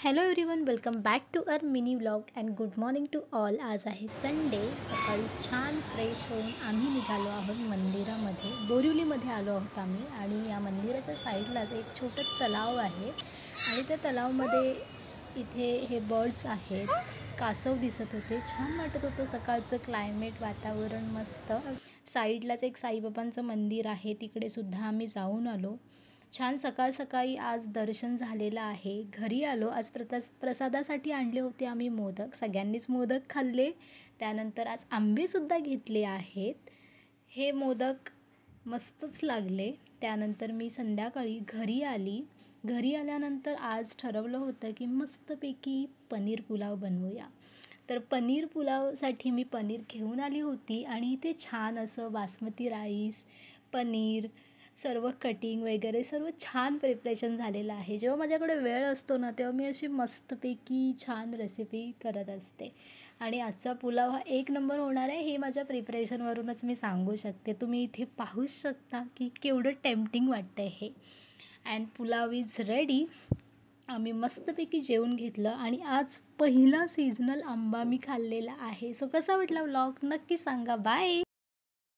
Hello everyone, welcome back to our mini vlog and good morning to all. आज आहे Sunday. सकाळी छान fresh होऊन आम्ही निघालो आहोत मंदिरामध्ये. बोरिवलीमध्ये आलो आहोत आम्ही आणि या मंदिराच्या साईडलाच एक छोटं तलाव आहे आणि त्या तलावामध्ये इथे हे बर्ड्स आहेत. कासव दिसत होते. छान वाटत होतं. सकाळचं क्लायमेट, वातावरण मस्त. साईडलाच एक साईबाबांचं मंदिर आहे, तिकडे सुद्धा आम्ही जाऊन आलो. छान सकाळ सकाळी आज दर्शन झालेलं आहे. घरी आलो. आज प्रसादासाठी आणले होते आम्ही मोदक. सगळ्यांनीच मोदक खाल्ले. त्यानंतर आज आंबेसुद्धा घेतले आहेत. हे मोदक मस्तच लागले. त्यानंतर मी संध्याकाळी घरी आली. घरी आल्यानंतर आज ठरवलं होतं की मस्तपैकी पनीर पुलाव बनवूया. तर पनीर पुलावसाठी मी पनीर घेऊन आली होती आणि इथे छान असं बासमती राईस, पनीर, सर्व कटिंग वगैरे सर्व छान प्रिपरेशन झालेलं आहे. जेव्हा माझ्याकडे वेळ असतो ना, तेव्हा मी अशी मस्तपैकी छान रेसिपी करत असते आणि आजचा पुलाव हा एक नंबर होणार आहे, हे माझ्या प्रिपरेशनवरूनच मी सांगू शकते. तुम्ही इथे पाहूच शकता की केवढं टेम्पटिंग वाटतं हे. And pulao is ready. आम्ही मस्तपैकी जेवून घेतलं आणि आज पहिला सीझनल आंबा मी खाल्लेला आहे. सो कसा वाटला व्लॉग नक्की सांगा. बाय.